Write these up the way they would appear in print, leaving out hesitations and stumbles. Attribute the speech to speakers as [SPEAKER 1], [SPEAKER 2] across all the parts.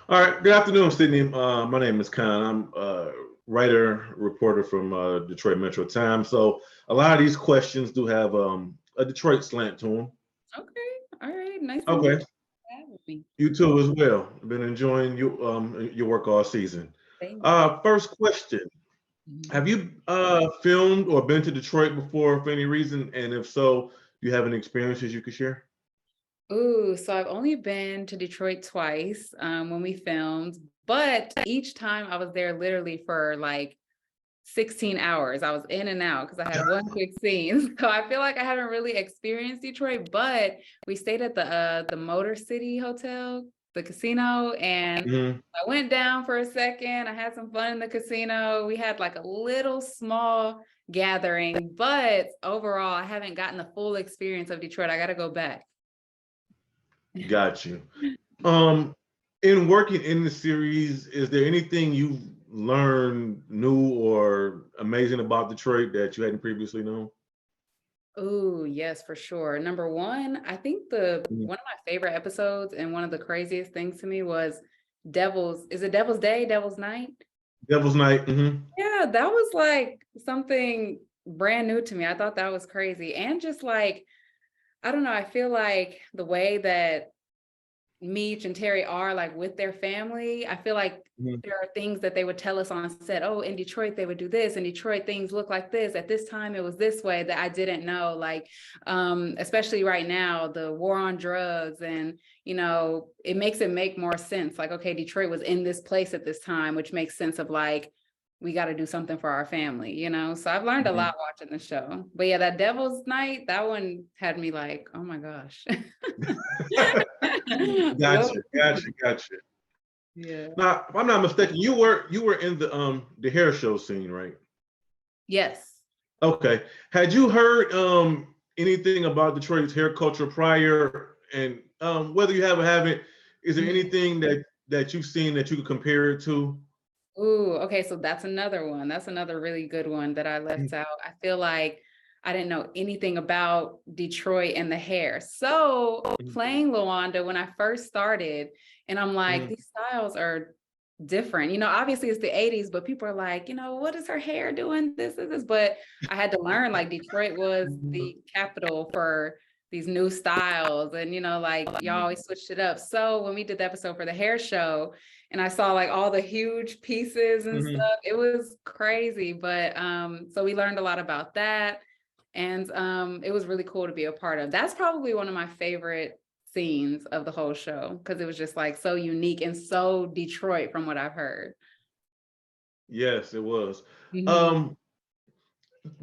[SPEAKER 1] All right. Good afternoon, Sydney. My name is Khan. I'm a writer, reporter from Detroit Metro Times. So a lot of these questions do have a Detroit slant to them.
[SPEAKER 2] Okay. All right. Nice to meet
[SPEAKER 1] Okay.
[SPEAKER 2] you. Having me.
[SPEAKER 1] You too as well. Been enjoying your work all season.
[SPEAKER 2] Thank you.
[SPEAKER 1] First question:
[SPEAKER 2] Mhm.
[SPEAKER 1] have you filmed or been to Detroit before for any reason? And if so, do you have any experiences you could share?
[SPEAKER 2] Ooh, so I've only been to Detroit twice when we filmed, but each time I was there literally for like 16 hours. I was in and out because I had one quick scene. So I feel like I haven't really experienced Detroit, but we stayed at the Motor City Hotel, the casino, and
[SPEAKER 1] Mhm.
[SPEAKER 2] I went down for a second. I had some fun in the casino. We had like a little small gathering, but overall, I haven't gotten the full experience of Detroit. I got to go back.
[SPEAKER 1] Got you. Um, in working in the series, is there anything you've learned new or amazing about Detroit that you hadn't previously known?
[SPEAKER 2] Oh, yes, for sure. Number one, I think the
[SPEAKER 1] Mhm.
[SPEAKER 2] one of my favorite episodes and one of the craziest things to me was is it Devil's Day, Devil's Night?
[SPEAKER 1] Devil's Night.
[SPEAKER 2] Yeah, that was like something brand new to me. I thought that was crazy. And just like, I don't know, I feel like the way that Meech and Terry are like with their family. I feel like
[SPEAKER 1] Hmm.
[SPEAKER 2] there are things that they would tell us on set. Oh, in Detroit, they would do this. In Detroit, things look like this. At this time, it was this way that I didn't know. Like, especially right now, the war on drugs and, it makes it make more sense. Like, okay, Detroit was in this place at this time, which makes sense of like, we got to do something for our family. So I've learned a
[SPEAKER 1] Hmm.
[SPEAKER 2] lot watching the show. But yeah, that Devil's Night, that one had me like, oh my gosh. Well,
[SPEAKER 1] Gotcha.
[SPEAKER 2] yeah.
[SPEAKER 1] Now, if I'm not mistaken, you were in the hair show scene, right?
[SPEAKER 2] Yes.
[SPEAKER 1] Okay. Had you heard anything about Detroit's hair culture prior, and whether you have or haven't, is there
[SPEAKER 2] Mhm.
[SPEAKER 1] anything that you've seen that you could compare it to?
[SPEAKER 2] Ooh, okay, so that's another one. That's another really good one that I left out. I feel like I didn't know anything about Detroit and the hair. So playing Lawanda when I first started, and I'm like,
[SPEAKER 1] Mhm.
[SPEAKER 2] these styles are different. Obviously it's the 80s, but people are like, what is her hair doing? This is this. But I had to learn like Detroit was the capital for these new styles. And like y'all always switched it up. So when we did the episode for the hair show, and I saw like all the huge pieces and
[SPEAKER 1] Mhm.
[SPEAKER 2] stuff. It was crazy, but so we learned a lot about that, and it was really cool to be a part of. That's probably one of my favorite scenes of the whole show because it was just like so unique and so Detroit from what I've heard.
[SPEAKER 1] Yes, it was.
[SPEAKER 2] Mhm.
[SPEAKER 1] Um,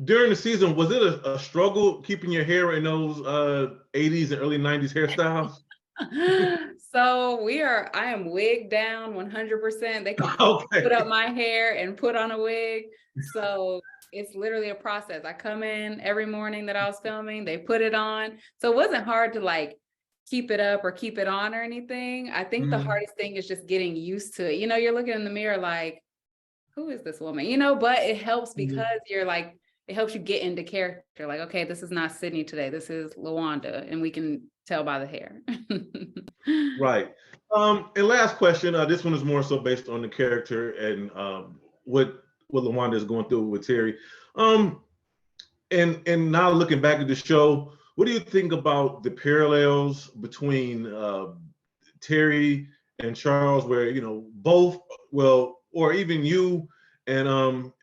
[SPEAKER 1] During the season, was it a struggle keeping your hair in those 80s and early 90s hairstyles?
[SPEAKER 2] So I am wig down 100%. They completely put
[SPEAKER 1] Okay.
[SPEAKER 2] up my hair and put on a wig. So it's literally a process. I come in every morning that I was filming, they put it on. So it wasn't hard to like keep it up or keep it on or anything. I think the
[SPEAKER 1] Mhm.
[SPEAKER 2] hardest thing is just getting used to it. You're looking in the mirror like, who is this woman? But it helps
[SPEAKER 1] Mhm.
[SPEAKER 2] because you're like, it helps you get into character. Like, okay, this is not Sydney today. This is Lawanda. And we can tell by the hair.
[SPEAKER 1] Right. And last question. This one is more so based on the character and what Lawanda is going through with Terry. Um, and now looking back at the show, what do you think about the parallels between Terry and Charles, where both, well, or even you and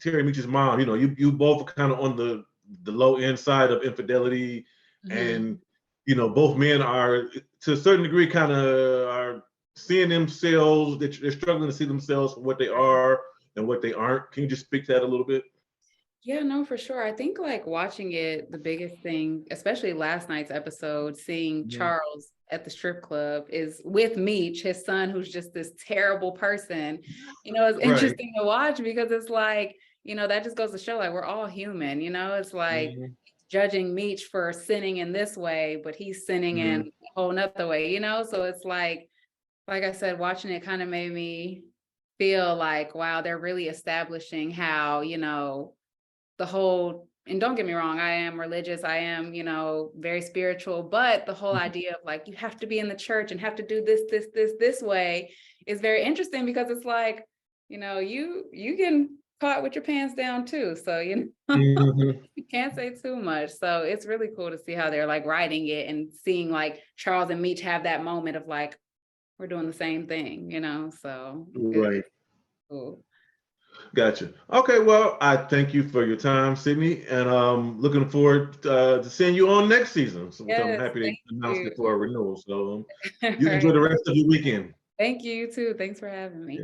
[SPEAKER 1] Terry Meach's mom, you both are kind of on the low end side of infidelity,
[SPEAKER 2] Mhm.
[SPEAKER 1] and both men are to a certain degree kind of are seeing themselves, they're struggling to see themselves for what they are and what they aren't. Can you just speak to that a little bit?
[SPEAKER 2] Yeah, no, for sure. I think like watching it, the biggest thing, especially last night's episode, seeing
[SPEAKER 1] Mhm.
[SPEAKER 2] Charles at the strip club is with Meech, his son, who's just this terrible person. It's
[SPEAKER 1] Right.
[SPEAKER 2] interesting to watch because it's like, that just goes to show like we're all human, it's like
[SPEAKER 1] Mhm.
[SPEAKER 2] judging Meech for sinning in this way, but he's sinning in
[SPEAKER 1] Mhm.
[SPEAKER 2] a whole nother way. So it's like I said, watching it kind of made me feel like, wow, they're really establishing how, the whole and don't get me wrong, I am religious, I am, you know, very spiritual, but the whole idea of like, you have to be in the church and have to do this way is very interesting, because it's like, you know, you get caught with your pants down too. So, you know,
[SPEAKER 1] Mhm.
[SPEAKER 2] you can't say too much. So it's really cool to see how they're like writing it and seeing like Charles and Meech have that moment of like, we're doing the same thing, you know, so it's
[SPEAKER 1] Right.
[SPEAKER 2] cool.
[SPEAKER 1] Gotcha. Okay, well, I thank you for your time, Sydney, and looking forward to seeing you on next season, so, which I'm
[SPEAKER 2] Yes,
[SPEAKER 1] happy to
[SPEAKER 2] thank
[SPEAKER 1] announce
[SPEAKER 2] you.
[SPEAKER 1] it for a renewal. So
[SPEAKER 2] All
[SPEAKER 1] you
[SPEAKER 2] right.
[SPEAKER 1] enjoy the rest of your weekend.
[SPEAKER 2] Thank you too. Thanks for having me.